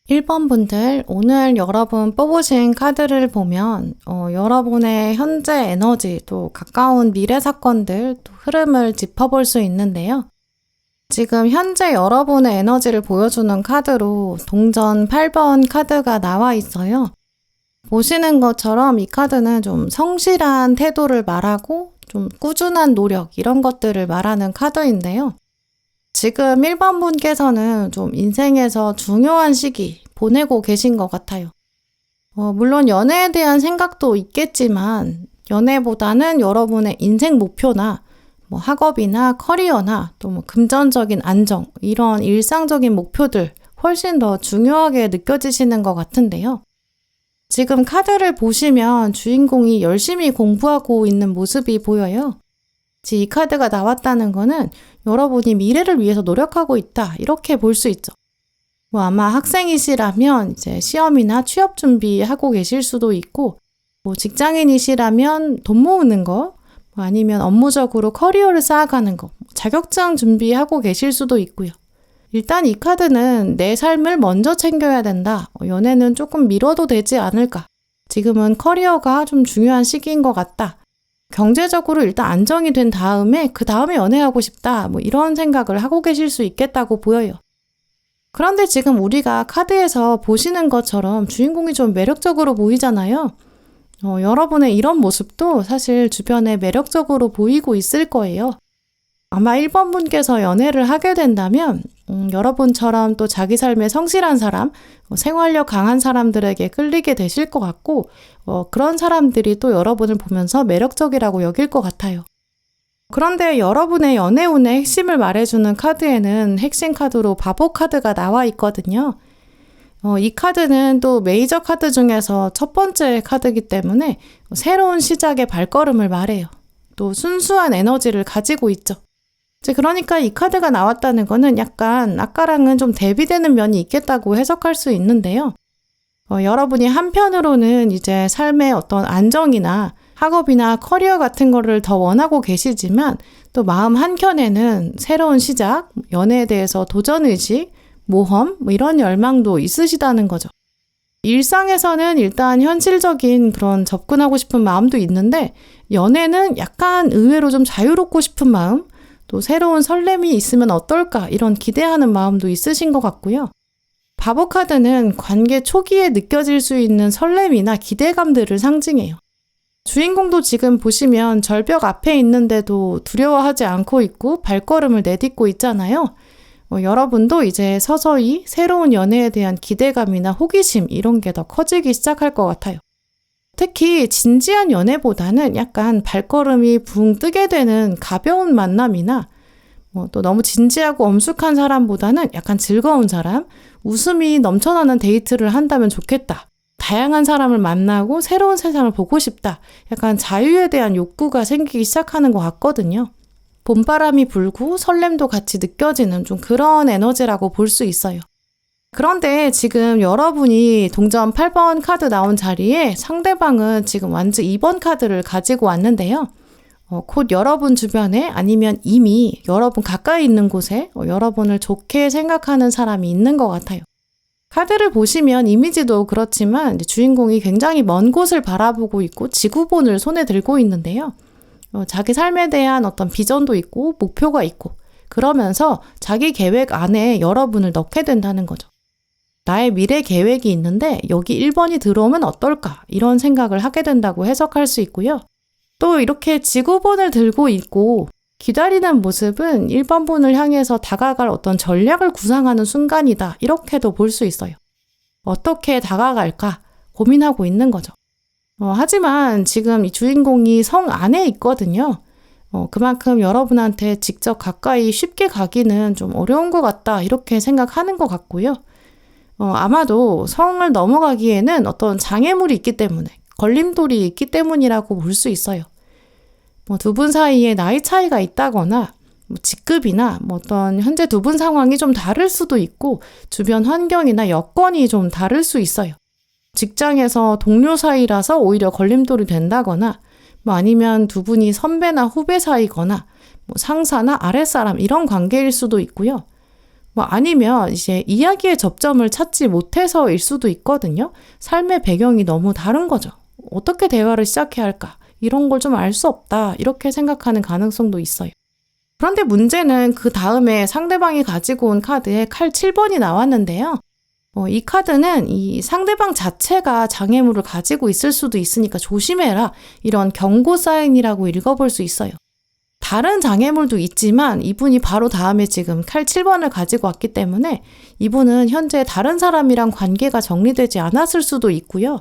1번 분들, 오늘 여러분 뽑으신 카드를 보면 여러분의 현재 에너지, 또 가까운 미래 사건들, 또 흐름을 짚어볼 수 있는데요. 지금 현재 여러분의 에너지를 보여주는 카드로 동전 8번 카드가 나와 있어요. 보시는 것처럼 이 카드는 좀 성실한 태도를 말하고 좀 꾸준한 노력, 이런 것들을 말하는 카드인데요. 지금 1번 분께서는 좀 인생에서 중요한 시기 보내고 계신 것 같아요. 물론 연애에 대한 생각도 있겠지만 연애보다는 여러분의 인생 목표나 학업이나 커리어나 또 금전적인 안정, 이런 일상적인 목표들 훨씬 더 중요하게 느껴지시는 것 같은데요. 지금 카드를 보시면 주인공이 열심히 공부하고 있는 모습이 보여요. 이 카드가 나왔다는 거는 여러분이 미래를 위해서 노력하고 있다, 이렇게 볼 수 있죠. 아마 학생이시라면 이제 시험이나 취업 준비하고 계실 수도 있고, 직장인이시라면 돈 모으는 거, 아니면 업무적으로 커리어를 쌓아가는 거, 자격증 준비하고 계실 수도 있고요. 일단 이 카드는 내 삶을 먼저 챙겨야 된다. 연애는 조금 미뤄도 되지 않을까. 지금은 커리어가 좀 중요한 시기인 것 같다. 경제적으로 일단 안정이 된 다음에 그 다음에 연애하고 싶다. 이런 생각을 하고 계실 수 있겠다고 보여요. 그런데 지금 우리가 카드에서 보시는 것처럼 주인공이 좀 매력적으로 보이잖아요. 여러분의 이런 모습도 사실 주변에 매력적으로 보이고 있을 거예요. 아마 1번 분께서 연애를 하게 된다면 여러분처럼 또 자기 삶에 성실한 사람, 생활력 강한 사람들에게 끌리게 되실 것 같고, 그런 사람들이 또 여러분을 보면서 매력적이라고 여길 것 같아요. 그런데 여러분의 연애운의 핵심을 말해주는 카드에는 핵심 카드로 바보 카드가 나와 있거든요. 이 카드는 또 메이저 카드 중에서 첫 번째 카드이기 때문에 새로운 시작의 발걸음을 말해요. 또 순수한 에너지를 가지고 있죠. 그러니까 이 카드가 나왔다는 거는 약간 아까랑은 좀 대비되는 면이 있겠다고 해석할 수 있는데요. 여러분이 한편으로는 이제 삶의 어떤 안정이나 학업이나 커리어 같은 거를 더 원하고 계시지만 또 마음 한켠에는 새로운 시작, 연애에 대해서 도전의식, 모험, 이런 열망도 있으시다는 거죠. 일상에서는 일단 현실적인 그런 접근하고 싶은 마음도 있는데 연애는 약간 의외로 좀 자유롭고 싶은 마음, 또 새로운 설렘이 있으면 어떨까, 이런 기대하는 마음도 있으신 것 같고요. 바보 카드는 관계 초기에 느껴질 수 있는 설렘이나 기대감들을 상징해요. 주인공도 지금 보시면 절벽 앞에 있는데도 두려워하지 않고 있고 발걸음을 내딛고 있잖아요. 여러분도 이제 서서히 새로운 연애에 대한 기대감이나 호기심, 이런 게 더 커지기 시작할 것 같아요. 특히 진지한 연애보다는 약간 발걸음이 붕 뜨게 되는 가벼운 만남이나 또 너무 진지하고 엄숙한 사람보다는 약간 즐거운 사람, 웃음이 넘쳐나는 데이트를 한다면 좋겠다. 다양한 사람을 만나고 새로운 세상을 보고 싶다. 약간 자유에 대한 욕구가 생기기 시작하는 것 같거든요. 봄바람이 불고 설렘도 같이 느껴지는 좀 그런 에너지라고 볼 수 있어요. 그런데 지금 여러분이 동전 8번 카드 나온 자리에 상대방은 지금 완즈 2번 카드를 가지고 왔는데요. 곧 여러분 주변에 아니면 이미 여러분 가까이 있는 곳에 여러분을 좋게 생각하는 사람이 있는 것 같아요. 카드를 보시면 이미지도 그렇지만 주인공이 굉장히 먼 곳을 바라보고 있고 지구본을 손에 들고 있는데요. 자기 삶에 대한 어떤 비전도 있고 목표가 있고, 그러면서 자기 계획 안에 여러분을 넣게 된다는 거죠. 나의 미래 계획이 있는데 여기 1번이 들어오면 어떨까, 이런 생각을 하게 된다고 해석할 수 있고요. 또 이렇게 지구본을 들고 있고 기다리는 모습은 1번 분을 향해서 다가갈 어떤 전략을 구상하는 순간이다, 이렇게도 볼 수 있어요. 어떻게 다가갈까 고민하고 있는 거죠. 하지만 지금 이 주인공이 성 안에 있거든요. 그만큼 여러분한테 직접 가까이 쉽게 가기는 좀 어려운 것 같다, 이렇게 생각하는 것 같고요. 아마도 성을 넘어가기에는 어떤 장애물이 있기 때문에, 걸림돌이 있기 때문이라고 볼 수 있어요. 두 분 사이에 나이 차이가 있다거나 직급이나 어떤 현재 두 분 상황이 좀 다를 수도 있고 주변 환경이나 여건이 좀 다를 수 있어요. 직장에서 동료 사이라서 오히려 걸림돌이 된다거나 아니면 두 분이 선배나 후배 사이거나 상사나 아랫사람, 이런 관계일 수도 있고요. 뭐 아니면 이제 이야기의 접점을 찾지 못해서일 수도 있거든요. 삶의 배경이 너무 다른 거죠. 어떻게 대화를 시작해야 할까? 이런 걸 좀 알 수 없다. 이렇게 생각하는 가능성도 있어요. 그런데 문제는 그 다음에 상대방이 가지고 온 카드에 칼 7번이 나왔는데요. 이 카드는 이 상대방 자체가 장애물을 가지고 있을 수도 있으니까 조심해라. 이런 경고 사인이라고 읽어볼 수 있어요. 다른 장애물도 있지만 이분이 바로 다음에 지금 칼 7번을 가지고 왔기 때문에 이분은 현재 다른 사람이랑 관계가 정리되지 않았을 수도 있고요.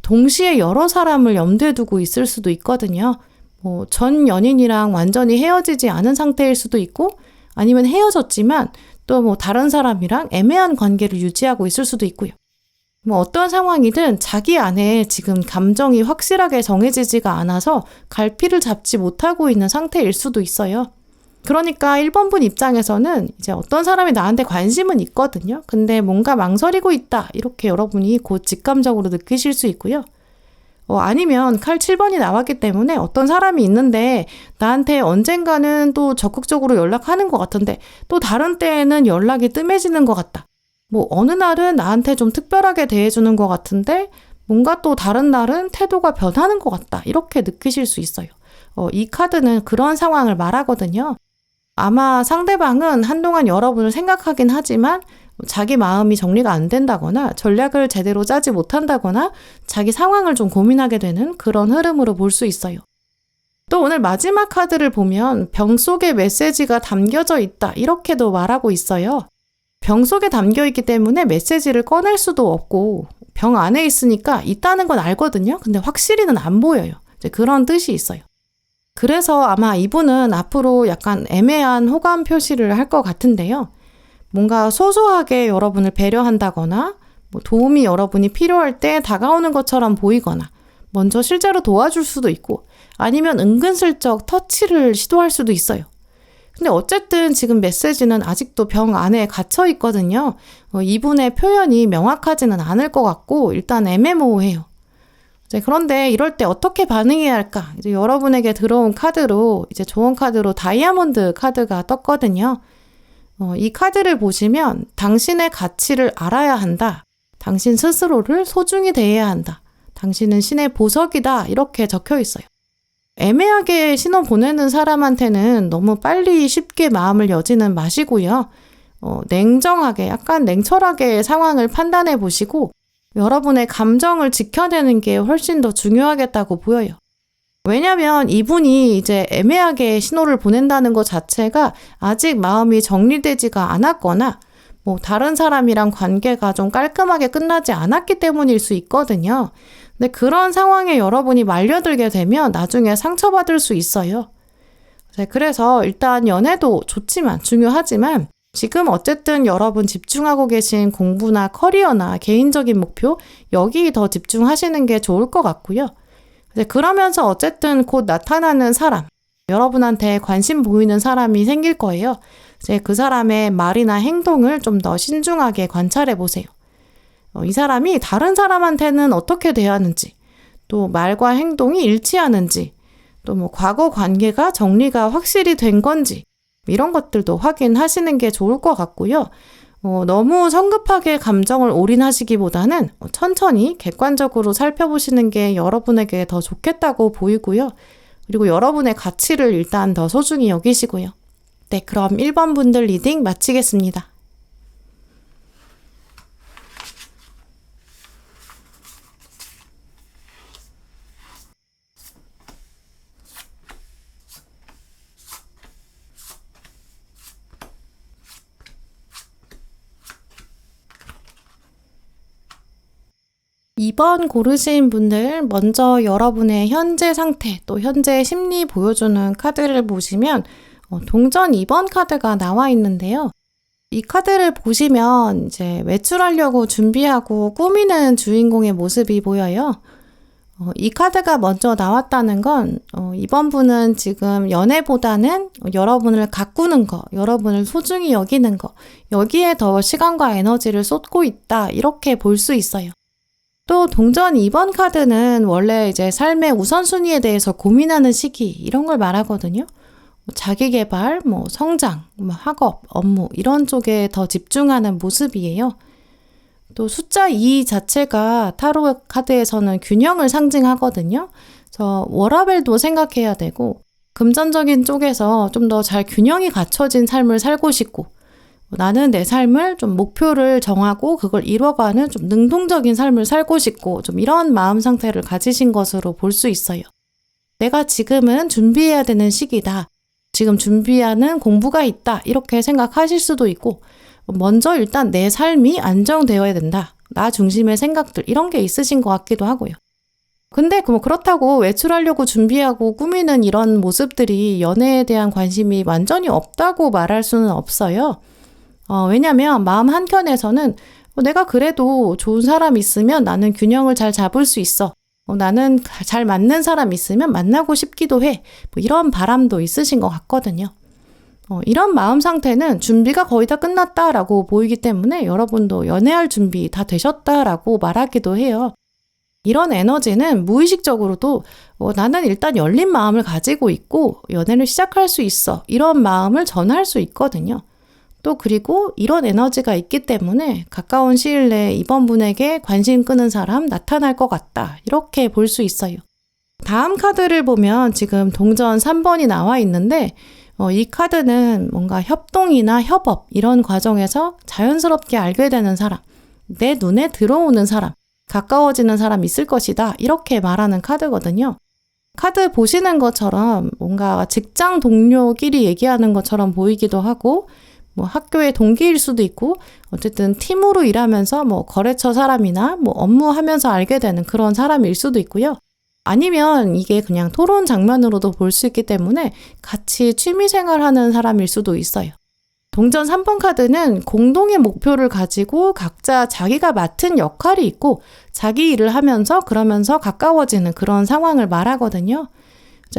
동시에 여러 사람을 염두에 두고 있을 수도 있거든요. 전 연인이랑 완전히 헤어지지 않은 상태일 수도 있고 아니면 헤어졌지만 또 다른 사람이랑 애매한 관계를 유지하고 있을 수도 있고요. 어떤 상황이든 자기 안에 지금 감정이 확실하게 정해지지가 않아서 갈피를 잡지 못하고 있는 상태일 수도 있어요. 그러니까 1번 분 입장에서는 이제 어떤 사람이 나한테 관심은 있거든요. 근데 뭔가 망설이고 있다. 이렇게 여러분이 곧 직감적으로 느끼실 수 있고요. 아니면 칼 7번이 나왔기 때문에 어떤 사람이 있는데 나한테 언젠가는 또 적극적으로 연락하는 것 같은데 또 다른 때에는 연락이 뜸해지는 것 같다. 어느 날은 나한테 좀 특별하게 대해주는 것 같은데 뭔가 또 다른 날은 태도가 변하는 것 같다. 이렇게 느끼실 수 있어요. 이 카드는 그런 상황을 말하거든요. 아마 상대방은 한동안 여러분을 생각하긴 하지만 자기 마음이 정리가 안 된다거나 전략을 제대로 짜지 못한다거나 자기 상황을 좀 고민하게 되는 그런 흐름으로 볼 수 있어요. 또 오늘 마지막 카드를 보면 병 속에 메시지가 담겨져 있다. 이렇게도 말하고 있어요. 병 속에 담겨 있기 때문에 메시지를 꺼낼 수도 없고 병 안에 있으니까 있다는 건 알거든요. 근데 확실히는 안 보여요. 이제 그런 뜻이 있어요. 그래서 아마 이분은 앞으로 약간 애매한 호감 표시를 할 것 같은데요. 뭔가 소소하게 여러분을 배려한다거나 도움이 여러분이 필요할 때 다가오는 것처럼 보이거나 먼저 실제로 도와줄 수도 있고 아니면 은근슬쩍 터치를 시도할 수도 있어요. 근데 어쨌든 지금 메시지는 아직도 병 안에 갇혀 있거든요. 이분의 표현이 명확하지는 않을 것 같고 일단 애매모호해요. 그런데 이럴 때 어떻게 반응해야 할까? 이제 여러분에게 들어온 카드로 이제 조언 카드로 다이아몬드 카드가 떴거든요. 이 카드를 보시면 당신의 가치를 알아야 한다. 당신 스스로를 소중히 대해야 한다. 당신은 신의 보석이다. 이렇게 적혀 있어요. 애매하게 신호 보내는 사람한테는 너무 빨리 쉽게 마음을 여지는 마시고요. 냉정하게 약간 냉철하게 상황을 판단해 보시고 여러분의 감정을 지켜내는 게 훨씬 더 중요하겠다고 보여요. 왜냐면 이분이 이제 애매하게 신호를 보낸다는 것 자체가 아직 마음이 정리되지가 않았거나 다른 사람이랑 관계가 좀 깔끔하게 끝나지 않았기 때문일 수 있거든요. 근데 그런 상황에 여러분이 말려들게 되면 나중에 상처받을 수 있어요. 그래서 일단 연애도 좋지만 중요하지만 지금 어쨌든 여러분 집중하고 계신 공부나 커리어나 개인적인 목표 여기 더 집중하시는 게 좋을 것 같고요. 그러면서 어쨌든 곧 나타나는 사람, 여러분한테 관심 보이는 사람이 생길 거예요. 그 사람의 말이나 행동을 좀 더 신중하게 관찰해 보세요. 이 사람이 다른 사람한테는 어떻게 대하는지, 또 말과 행동이 일치하는지, 또 과거 관계가 정리가 확실히 된 건지, 이런 것들도 확인하시는 게 좋을 것 같고요. 너무 성급하게 감정을 올인하시기보다는 천천히 객관적으로 살펴보시는 게 여러분에게 더 좋겠다고 보이고요. 그리고 여러분의 가치를 일단 더 소중히 여기시고요. 네, 그럼 1번 분들 리딩 마치겠습니다. (2번) 고르신 분들 먼저 여러분의 현재 상태 또 현재 심리 보여주는 카드를 보시면 동전 2번 카드가 나와 있는데요. 이 카드를 보시면 이제 외출하려고 준비하고 꾸미는 주인공의 모습이 보여요. 이 카드가 먼저 나왔다는 건 이번 분은 지금 연애보다는 여러분을 가꾸는 거, 여러분을 소중히 여기는 거 여기에 더 시간과 에너지를 쏟고 있다 이렇게 볼 수 있어요. 또 동전 2번 카드는 원래 이제 삶의 우선순위에 대해서 고민하는 시기 이런 걸 말하거든요. 자기 개발, 성장, 학업, 업무 이런 쪽에 더 집중하는 모습이에요. 또 숫자 2 자체가 타로 카드에서는 균형을 상징하거든요. 그래서 워라밸도 생각해야 되고 금전적인 쪽에서 좀 더 잘 균형이 갖춰진 삶을 살고 싶고 나는 내 삶을 좀 목표를 정하고 그걸 이뤄가는 좀 능동적인 삶을 살고 싶고 좀 이런 마음 상태를 가지신 것으로 볼 수 있어요. 내가 지금은 준비해야 되는 시기다. 지금 준비하는 공부가 있다. 이렇게 생각하실 수도 있고 먼저 일단 내 삶이 안정되어야 된다. 나 중심의 생각들 이런 게 있으신 것 같기도 하고요. 근데 그렇다고 외출하려고 준비하고 꾸미는 이런 모습들이 연애에 대한 관심이 완전히 없다고 말할 수는 없어요. 왜냐면 마음 한켠에서는 내가 그래도 좋은 사람 있으면 나는 균형을 잘 잡을 수 있어. 나는 잘 맞는 사람 있으면 만나고 싶기도 해. 이런 바람도 있으신 것 같거든요. 이런 마음 상태는 준비가 거의 다 끝났다라고 보이기 때문에 여러분도 연애할 준비 다 되셨다라고 말하기도 해요. 이런 에너지는 무의식적으로도 나는 일단 열린 마음을 가지고 있고 연애를 시작할 수 있어. 이런 마음을 전할 수 있거든요. 또 그리고 이런 에너지가 있기 때문에 가까운 시일 내에 이번 분에게 관심 끄는 사람 나타날 것 같다. 이렇게 볼 수 있어요. 다음 카드를 보면 지금 동전 3번이 나와 있는데 이 카드는 뭔가 협동이나 협업 이런 과정에서 자연스럽게 알게 되는 사람, 내 눈에 들어오는 사람, 가까워지는 사람 있을 것이다. 이렇게 말하는 카드거든요. 카드 보시는 것처럼 뭔가 직장 동료끼리 얘기하는 것처럼 보이기도 하고 학교의 동기일 수도 있고 어쨌든 팀으로 일하면서 거래처 사람이나 업무하면서 알게 되는 그런 사람일 수도 있고요. 아니면 이게 그냥 토론 장면으로도 볼 수 있기 때문에 같이 취미생활하는 사람일 수도 있어요. 동전 3번 카드는 공동의 목표를 가지고 각자 자기가 맡은 역할이 있고 자기 일을 하면서 그러면서 가까워지는 그런 상황을 말하거든요.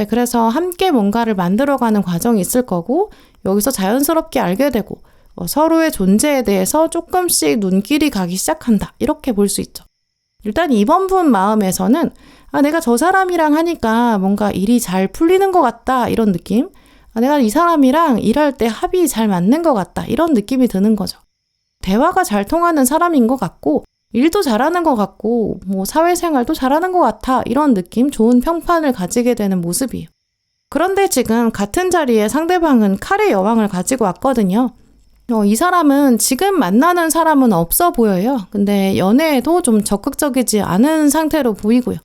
그래서 함께 뭔가를 만들어가는 과정이 있을 거고 여기서 자연스럽게 알게 되고 서로의 존재에 대해서 조금씩 눈길이 가기 시작한다. 이렇게 볼 수 있죠. 일단 이번 분 마음에서는 내가 저 사람이랑 하니까 뭔가 일이 잘 풀리는 것 같다. 이런 느낌. 내가 이 사람이랑 일할 때 합이 잘 맞는 것 같다. 이런 느낌이 드는 거죠. 대화가 잘 통하는 사람인 것 같고 일도 잘하는 것 같고 사회생활도 잘하는 것 같아. 이런 느낌, 좋은 평판을 가지게 되는 모습이에요. 그런데 지금 같은 자리에 상대방은 칼의 여왕을 가지고 왔거든요. 이 사람은 지금 만나는 사람은 없어 보여요. 근데 연애에도 좀 적극적이지 않은 상태로 보이고요.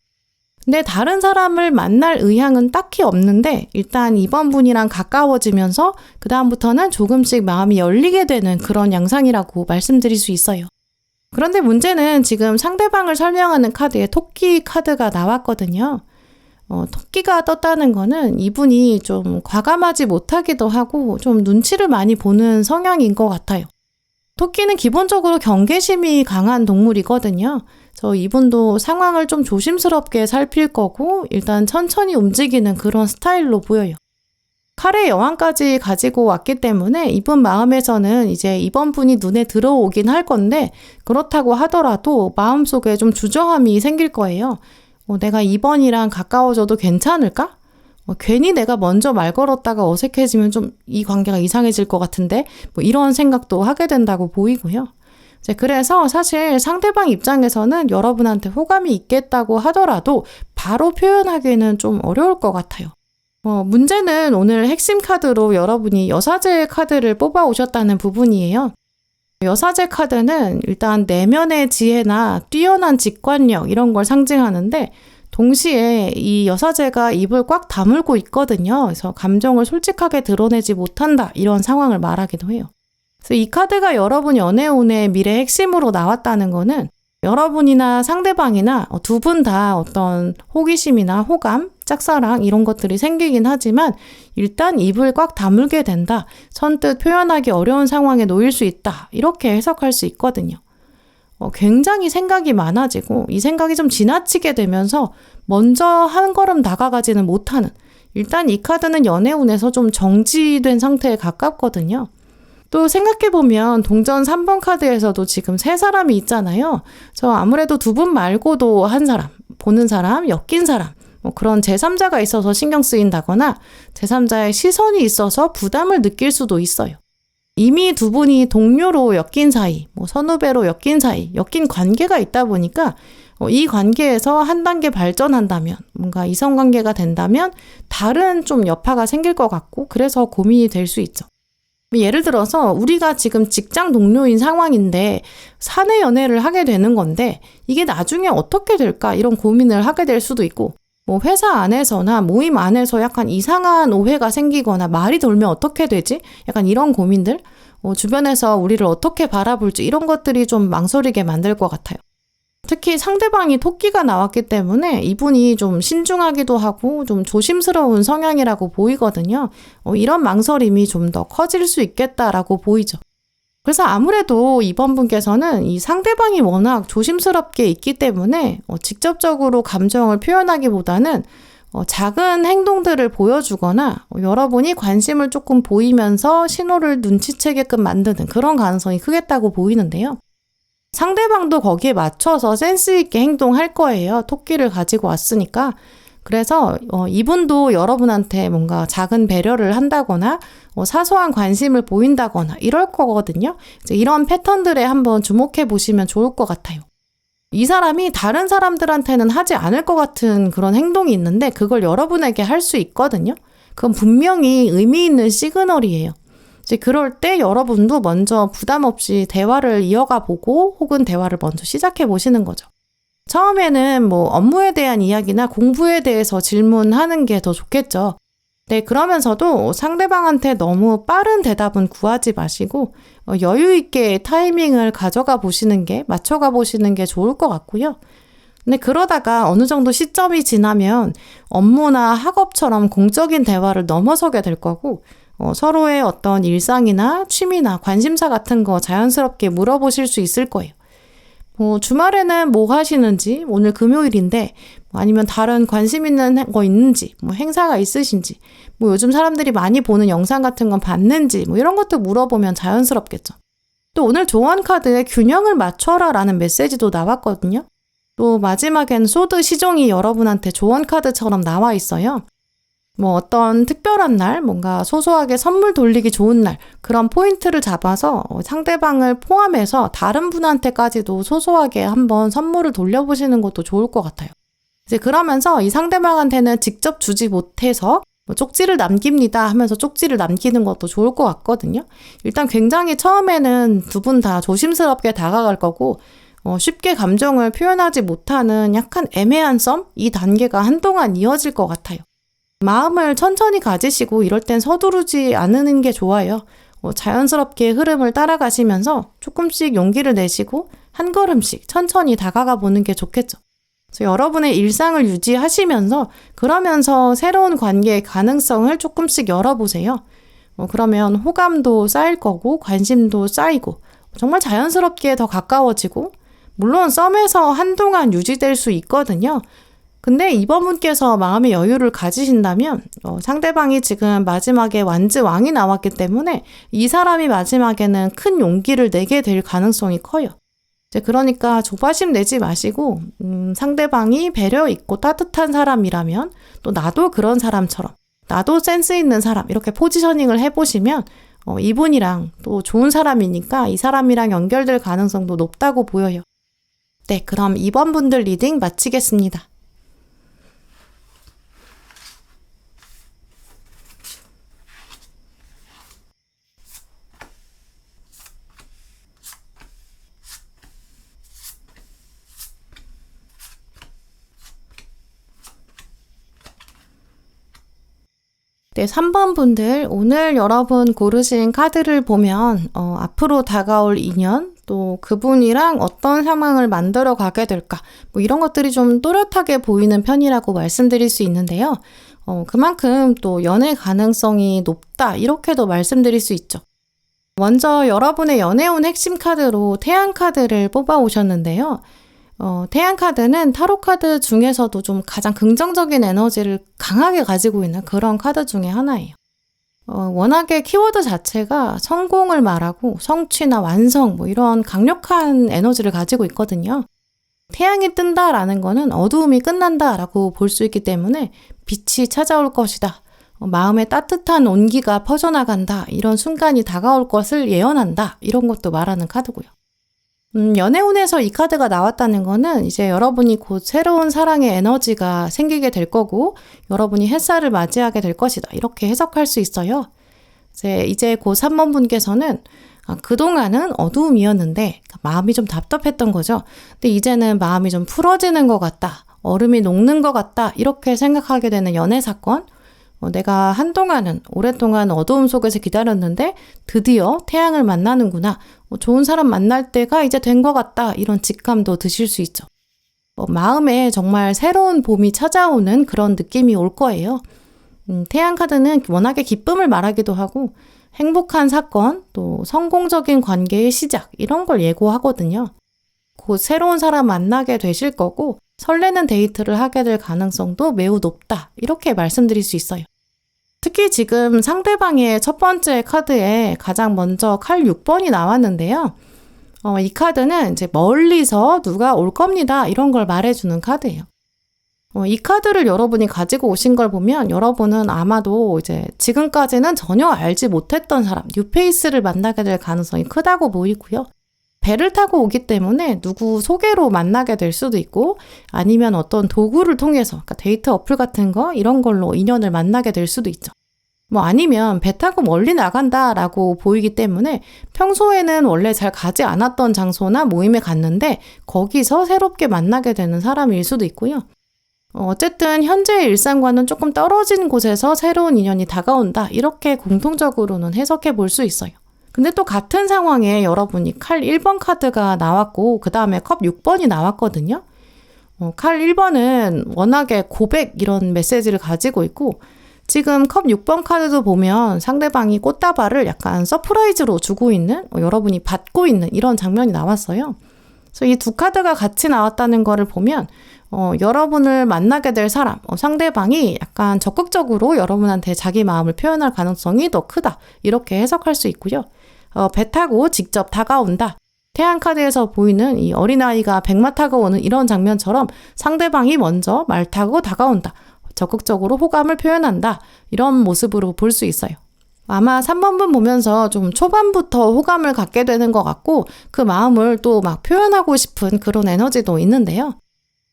근데 다른 사람을 만날 의향은 딱히 없는데 일단 이번 분이랑 가까워지면서 그 다음부터는 조금씩 마음이 열리게 되는 그런 양상이라고 말씀드릴 수 있어요. 그런데 문제는 지금 상대방을 설명하는 카드에 토끼 카드가 나왔거든요. 토끼가 떴다는 거는 이분이 좀 과감하지 못하기도 하고 좀 눈치를 많이 보는 성향인 것 같아요. 토끼는 기본적으로 경계심이 강한 동물이거든요. 그래서 이분도 상황을 좀 조심스럽게 살필 거고 일단 천천히 움직이는 그런 스타일로 보여요. 칼의 여왕까지 가지고 왔기 때문에 이분 마음에서는 이제 이번 분이 눈에 들어오긴 할 건데 그렇다고 하더라도 마음속에 좀 주저함이 생길 거예요. 내가 이번이랑 가까워져도 괜찮을까? 괜히 내가 먼저 말 걸었다가 어색해지면 좀 이 관계가 이상해질 것 같은데 이런 생각도 하게 된다고 보이고요. 그래서 사실 상대방 입장에서는 여러분한테 호감이 있겠다고 하더라도 바로 표현하기는 좀 어려울 것 같아요. 문제는 오늘 핵심 카드로 여러분이 여사제 카드를 뽑아 오셨다는 부분이에요. 여사제 카드는 일단 내면의 지혜나 뛰어난 직관력 이런 걸 상징하는데 동시에 이 여사제가 입을 꽉 다물고 있거든요. 그래서 감정을 솔직하게 드러내지 못한다 이런 상황을 말하기도 해요. 그래서 이 카드가 여러분 연애운의 미래 핵심으로 나왔다는 거는 여러분이나 상대방이나 두 분 다 어떤 호기심이나 호감, 짝사랑 이런 것들이 생기긴 하지만 일단 입을 꽉 다물게 된다. 선뜻 표현하기 어려운 상황에 놓일 수 있다. 이렇게 해석할 수 있거든요. 굉장히 생각이 많아지고 이 생각이 좀 지나치게 되면서 먼저 한 걸음 다가가지는 못하는 일단 이 카드는 연애운에서 좀 정지된 상태에 가깝거든요. 또 생각해보면 동전 3번 카드에서도 지금 세 사람이 있잖아요. 저 아무래도 두 분 말고도 한 사람, 보는 사람, 엮인 사람 뭐 그런 제3자가 있어서 신경 쓰인다거나 제3자의 시선이 있어서 부담을 느낄 수도 있어요. 이미 두 분이 동료로 엮인 사이, 뭐 선후배로 엮인 사이, 엮인 관계가 있다 보니까 이 관계에서 한 단계 발전한다면, 뭔가 이성관계가 된다면 다른 좀 여파가 생길 것 같고 그래서 고민이 될 수 있죠. 예를 들어서 우리가 지금 직장 동료인 상황인데 사내 연애를 하게 되는 건데 이게 나중에 어떻게 될까 이런 고민을 하게 될 수도 있고, 뭐 회사 안에서나 모임 안에서 약간 이상한 오해가 생기거나 말이 돌면 어떻게 되지? 약간 이런 고민들, 주변에서 우리를 어떻게 바라볼지 이런 것들이 좀 망설이게 만들 것 같아요. 특히 상대방이 토끼가 나왔기 때문에 이분이 좀 신중하기도 하고 좀 조심스러운 성향이라고 보이거든요. 이런 망설임이 좀 더 커질 수 있겠다라고 보이죠. 그래서 아무래도 이번 분께서는 이 상대방이 워낙 조심스럽게 있기 때문에 직접적으로 감정을 표현하기보다는 작은 행동들을 보여주거나 여러분이 관심을 조금 보이면서 신호를 눈치채게끔 만드는 그런 가능성이 크겠다고 보이는데요. 상대방도 거기에 맞춰서 센스 있게 행동할 거예요. 토끼를 가지고 왔으니까. 그래서 이분도 여러분한테 뭔가 작은 배려를 한다거나 사소한 관심을 보인다거나 이럴 거거든요. 이제 이런 패턴들에 한번 주목해 보시면 좋을 것 같아요. 이 사람이 다른 사람들한테는 하지 않을 것 같은 그런 행동이 있는데 그걸 여러분에게 할 수 있거든요. 그건 분명히 의미 있는 시그널이에요. 이제 그럴 때 여러분도 먼저 부담 없이 대화를 이어가 보고 혹은 대화를 먼저 시작해 보시는 거죠. 처음에는 뭐 업무에 대한 이야기나 공부에 대해서 질문하는 게 더 좋겠죠. 네, 그러면서도 상대방한테 너무 빠른 대답은 구하지 마시고 여유 있게 타이밍을 가져가 보시는 게, 맞춰가 보시는 게 좋을 것 같고요. 근데 그러다가 어느 정도 시점이 지나면 업무나 학업처럼 공적인 대화를 넘어서게 될 거고 서로의 어떤 일상이나 취미나 관심사 같은 거 자연스럽게 물어보실 수 있을 거예요. 주말에는 뭐 하시는지, 오늘 금요일인데 아니면 다른 관심 있는 거 있는지, 뭐 행사가 있으신지, 뭐 요즘 사람들이 많이 보는 영상 같은 건 봤는지, 뭐 이런 것도 물어보면 자연스럽겠죠. 또 오늘 조언 카드에 균형을 맞춰라 라는 메시지도 나왔거든요. 또 마지막엔 소드 시종이 여러분한테 조언 카드처럼 나와 있어요. 뭐 어떤 특별한 날, 뭔가 소소하게 선물 돌리기 좋은 날, 그런 포인트를 잡아서 상대방을 포함해서 다른 분한테까지도 소소하게 한번 선물을 돌려보시는 것도 좋을 것 같아요. 이제 그러면서 이 상대방한테는 직접 주지 못해서 뭐 쪽지를 남깁니다 하면서 쪽지를 남기는 것도 좋을 것 같거든요. 일단 굉장히 처음에는 두 분 다 조심스럽게 다가갈 거고 쉽게 감정을 표현하지 못하는 약간 애매한 썸? 이 단계가 한동안 이어질 것 같아요. 마음을 천천히 가지시고 이럴 땐 서두르지 않는 게 좋아요. 자연스럽게 흐름을 따라가시면서 조금씩 용기를 내시고 한 걸음씩 천천히 다가가 보는 게 좋겠죠. 그래서 여러분의 일상을 유지하시면서 그러면서 새로운 관계의 가능성을 조금씩 열어보세요. 그러면 호감도 쌓일 거고 관심도 쌓이고 정말 자연스럽게 더 가까워지고, 물론 썸에서 한동안 유지될 수 있거든요. 근데 이번 분께서 마음의 여유를 가지신다면 상대방이 지금 마지막에 완즈 왕이 나왔기 때문에 이 사람이 마지막에는 큰 용기를 내게 될 가능성이 커요. 이제 그러니까 조바심 내지 마시고 상대방이 배려 있고 따뜻한 사람이라면 또 나도 그런 사람처럼, 나도 센스 있는 사람, 이렇게 포지셔닝을 해보시면 이분이랑 또 좋은 사람이니까 이 사람이랑 연결될 가능성도 높다고 보여요. 네, 그럼 이번 분들 리딩 마치겠습니다. 네, 3번 분들, 오늘 여러분 고르신 카드를 보면 앞으로 다가올 인연, 또 그분이랑 어떤 상황을 만들어 가게 될까, 뭐 이런 것들이 좀 또렷하게 보이는 편이라고 말씀드릴 수 있는데요. 그만큼 또 연애 가능성이 높다, 이렇게도 말씀드릴 수 있죠. 먼저 여러분의 연애운 핵심 카드로 태양 카드를 뽑아 오셨는데요. 태양 카드는 타로 카드 중에서도 좀 가장 긍정적인 에너지를 강하게 가지고 있는 그런 카드 중에 하나예요. 워낙에 키워드 자체가 성공을 말하고 성취나 완성, 뭐 이런 강력한 에너지를 가지고 있거든요. 태양이 뜬다라는 거는 어두움이 끝난다라고 볼 수 있기 때문에 빛이 찾아올 것이다. 마음에 따뜻한 온기가 퍼져나간다. 이런 순간이 다가올 것을 예언한다. 이런 것도 말하는 카드고요. 연애운에서 이 카드가 나왔다는 거는 이제 여러분이 곧 새로운 사랑의 에너지가 생기게 될 거고 여러분이 햇살을 맞이하게 될 것이다. 이렇게 해석할 수 있어요. 이제 곧 3번 분께서는 그동안은 어두움이었는데 마음이 좀 답답했던 거죠. 근데 이제는 마음이 좀 풀어지는 것 같다. 얼음이 녹는 것 같다. 이렇게 생각하게 되는 연애 사건. 내가 한동안은 오랫동안 어두움 속에서 기다렸는데 드디어 태양을 만나는구나. 좋은 사람 만날 때가 이제 된 것 같다. 이런 직감도 드실 수 있죠. 마음에 정말 새로운 봄이 찾아오는 그런 느낌이 올 거예요. 태양 카드는 워낙에 기쁨을 말하기도 하고 행복한 사건, 또 성공적인 관계의 시작 이런 걸 예고하거든요. 곧 새로운 사람 만나게 되실 거고 설레는 데이트를 하게 될 가능성도 매우 높다. 이렇게 말씀드릴 수 있어요. 특히 지금 상대방의 첫 번째 카드에 가장 먼저 칼 6번이 나왔는데요. 이 카드는 이제 멀리서 누가 올 겁니다. 이런 걸 말해주는 카드예요. 이 카드를 여러분이 가지고 오신 걸 보면 여러분은 아마도 이제 지금까지는 전혀 알지 못했던 사람, 뉴페이스를 만나게 될 가능성이 크다고 보이고요. 배를 타고 오기 때문에 누구 소개로 만나게 될 수도 있고 아니면 어떤 도구를 통해서 그러니까 데이트 어플 같은 거 이런 걸로 인연을 만나게 될 수도 있죠. 아니면 배 타고 멀리 나간다라고 보이기 때문에 평소에는 원래 잘 가지 않았던 장소나 모임에 갔는데 거기서 새롭게 만나게 되는 사람일 수도 있고요. 어쨌든 현재의 일상과는 조금 떨어진 곳에서 새로운 인연이 다가온다. 이렇게 공통적으로는 해석해 볼 수 있어요. 근데 또 같은 상황에 여러분이 칼 1번 카드가 나왔고 그 다음에 컵 6번이 나왔거든요. 칼 1번은 워낙에 고백 이런 메시지를 가지고 있고 지금 컵 6번 카드도 보면 상대방이 꽃다발을 약간 서프라이즈로 주고 있는 여러분이 받고 있는 이런 장면이 나왔어요. 그래서 이 두 카드가 같이 나왔다는 거를 보면 여러분을 만나게 될 사람, 상대방이 약간 적극적으로 여러분한테 자기 마음을 표현할 가능성이 더 크다. 이렇게 해석할 수 있고요. 배 타고 직접 다가온다. 태양 카드에서 보이는 이 어린아이가 백마 타고 오는 이런 장면처럼 상대방이 먼저 말 타고 다가온다. 적극적으로 호감을 표현한다. 이런 모습으로 볼 수 있어요. 아마 3번 분 보면서 좀 초반부터 호감을 갖게 되는 것 같고 그 마음을 또 막 표현하고 싶은 그런 에너지도 있는데요.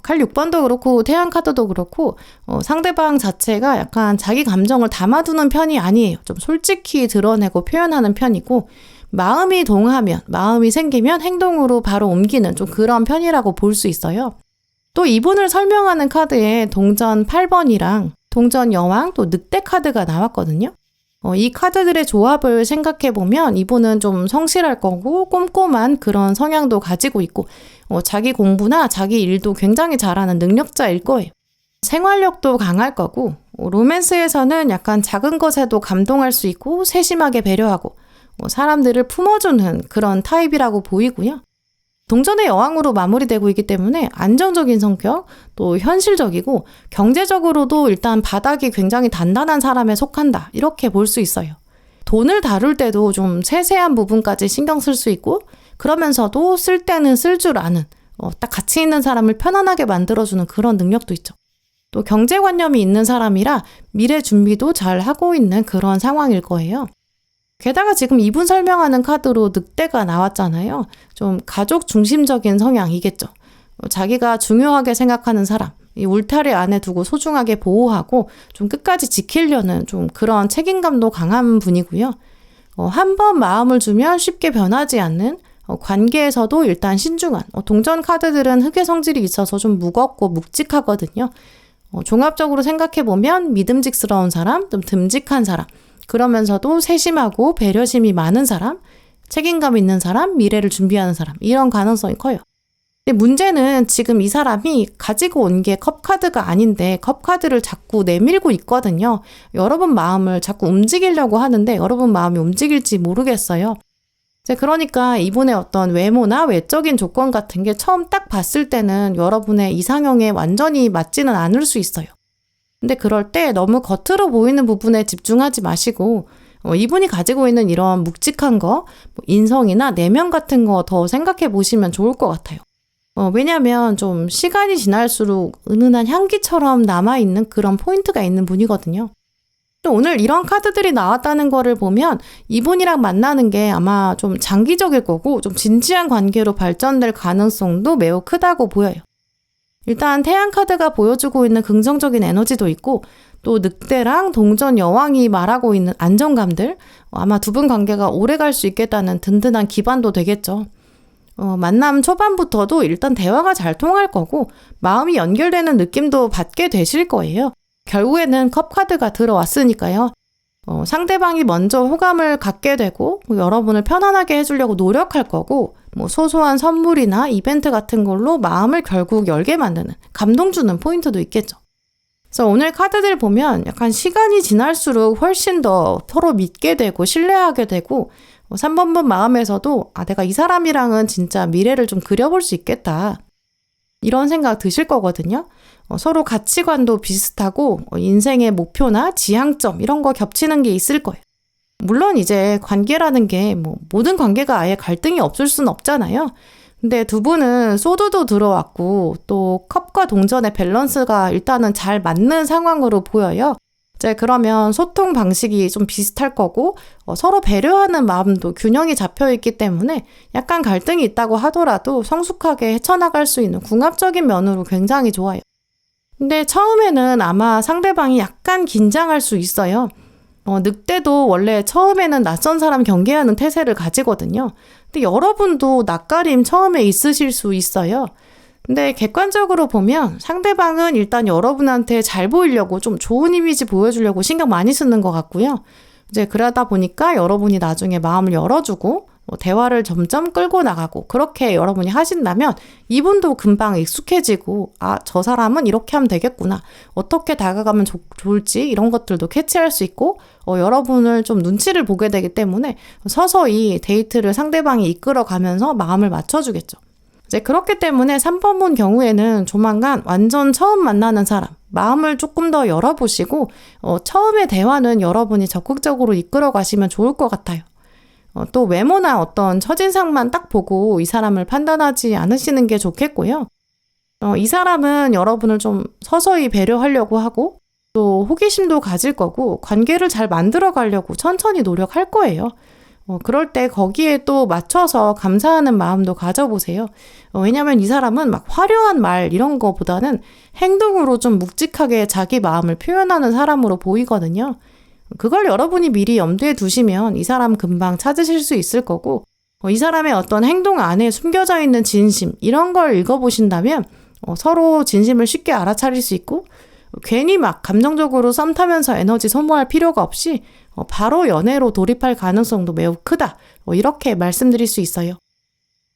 칼 6번도 그렇고 태양 카드도 그렇고 상대방 자체가 약간 자기 감정을 담아두는 편이 아니에요. 좀 솔직히 드러내고 표현하는 편이고 마음이 동하면, 마음이 생기면 행동으로 바로 옮기는 좀 그런 편이라고 볼 수 있어요. 또 이분을 설명하는 카드에 동전 8번이랑 동전 여왕 또 늑대 카드가 나왔거든요. 이 카드들의 조합을 생각해보면 이분은 좀 성실할 거고 꼼꼼한 그런 성향도 가지고 있고 자기 공부나 자기 일도 굉장히 잘하는 능력자일 거예요. 생활력도 강할 거고 로맨스에서는 약간 작은 것에도 감동할 수 있고 세심하게 배려하고 사람들을 품어주는 그런 타입이라고 보이고요. 동전의 여왕으로 마무리되고 있기 때문에 안정적인 성격, 또 현실적이고 경제적으로도 일단 바닥이 굉장히 단단한 사람에 속한다. 이렇게 볼 수 있어요. 돈을 다룰 때도 좀 세세한 부분까지 신경 쓸 수 있고 그러면서도 쓸 때는 쓸 줄 아는 딱 가치 있는 사람을 편안하게 만들어주는 그런 능력도 있죠. 또 경제관념이 있는 사람이라 미래 준비도 잘 하고 있는 그런 상황일 거예요. 게다가 지금 이분 설명하는 카드로 늑대가 나왔잖아요. 좀 가족 중심적인 성향이겠죠. 자기가 중요하게 생각하는 사람, 이 울타리 안에 두고 소중하게 보호하고 좀 끝까지 지키려는 좀 그런 책임감도 강한 분이고요. 한 번 마음을 주면 쉽게 변하지 않는 관계에서도 일단 신중한 동전 카드들은 흑의 성질이 있어서 좀 무겁고 묵직하거든요. 종합적으로 생각해보면 믿음직스러운 사람, 좀 듬직한 사람, 그러면서도 세심하고 배려심이 많은 사람, 책임감 있는 사람, 미래를 준비하는 사람 이런 가능성이 커요. 근데 문제는 지금 이 사람이 가지고 온 게 컵카드가 아닌데 컵카드를 자꾸 내밀고 있거든요. 여러분 마음을 자꾸 움직이려고 하는데 여러분 마음이 움직일지 모르겠어요. 그러니까 이분의 어떤 외모나 외적인 조건 같은 게 처음 딱 봤을 때는 여러분의 이상형에 완전히 맞지는 않을 수 있어요. 근데 그럴 때 너무 겉으로 보이는 부분에 집중하지 마시고 이분이 가지고 있는 이런 묵직한 거, 인성이나 내면 같은 거 더 생각해 보시면 좋을 것 같아요. 왜냐면 좀 시간이 지날수록 은은한 향기처럼 남아있는 그런 포인트가 있는 분이거든요. 또 오늘 이런 카드들이 나왔다는 거를 보면 이분이랑 만나는 게 아마 좀 장기적일 거고 좀 진지한 관계로 발전될 가능성도 매우 크다고 보여요. 일단 태양 카드가 보여주고 있는 긍정적인 에너지도 있고 또 늑대랑 동전 여왕이 말하고 있는 안정감들, 아마 두 분 관계가 오래 갈 수 있겠다는 든든한 기반도 되겠죠. 만남 초반부터도 일단 대화가 잘 통할 거고 마음이 연결되는 느낌도 받게 되실 거예요. 결국에는 컵 카드가 들어왔으니까요. 상대방이 먼저 호감을 갖게 되고 여러분을 편안하게 해주려고 노력할 거고 소소한 선물이나 이벤트 같은 걸로 마음을 결국 열게 만드는 감동 주는 포인트도 있겠죠. 그래서 오늘 카드들 보면 약간 시간이 지날수록 훨씬 더 서로 믿게 되고 신뢰하게 되고 3번 분 마음에서도 내가 이 사람이랑은 진짜 미래를 좀 그려볼 수 있겠다. 이런 생각 드실 거거든요. 서로 가치관도 비슷하고 인생의 목표나 지향점 이런 거 겹치는 게 있을 거예요. 물론 이제 관계라는 게 모든 관계가 아예 갈등이 없을 수는 없잖아요. 근데 두 분은 소드도 들어왔고 또 컵과 동전의 밸런스가 일단은 잘 맞는 상황으로 보여요. 이제 그러면 소통 방식이 좀 비슷할 거고 서로 배려하는 마음도 균형이 잡혀 있기 때문에 약간 갈등이 있다고 하더라도 성숙하게 헤쳐나갈 수 있는 궁합적인 면으로 굉장히 좋아요. 근데 처음에는 아마 상대방이 약간 긴장할 수 있어요. 늑대도 원래 처음에는 낯선 사람 경계하는 태세를 가지거든요. 근데 여러분도 낯가림 처음에 있으실 수 있어요. 근데 객관적으로 보면 상대방은 일단 여러분한테 잘 보이려고 좀 좋은 이미지 보여주려고 신경 많이 쓰는 것 같고요. 이제 그러다 보니까 여러분이 나중에 마음을 열어주고 대화를 점점 끌고 나가고 그렇게 여러분이 하신다면 이분도 금방 익숙해지고 저 사람은 이렇게 하면 되겠구나. 어떻게 다가가면 좋을지 이런 것들도 캐치할 수 있고 여러분을 좀 눈치를 보게 되기 때문에 서서히 데이트를 상대방이 이끌어가면서 마음을 맞춰주겠죠. 이제 그렇기 때문에 3번 분 경우에는 조만간 완전 처음 만나는 사람, 마음을 조금 더 열어보시고 처음의 대화는 여러분이 적극적으로 이끌어 가시면 좋을 것 같아요. 또 외모나 어떤 첫인상만 딱 보고 이 사람을 판단하지 않으시는 게 좋겠고요. 이 사람은 여러분을 좀 서서히 배려하려고 하고 또 호기심도 가질 거고 관계를 잘 만들어 가려고 천천히 노력할 거예요. 그럴 때 거기에 또 맞춰서 감사하는 마음도 가져보세요. 왜냐면 이 사람은 막 화려한 말 이런 거보다는 행동으로 좀 묵직하게 자기 마음을 표현하는 사람으로 보이거든요. 그걸 여러분이 미리 염두에 두시면 이 사람 금방 찾으실 수 있을 거고 이 사람의 어떤 행동 안에 숨겨져 있는 진심 이런 걸 읽어보신다면 서로 진심을 쉽게 알아차릴 수 있고 괜히 막 감정적으로 썸 타면서 에너지 소모할 필요가 없이 바로 연애로 돌입할 가능성도 매우 크다. 이렇게 말씀드릴 수 있어요.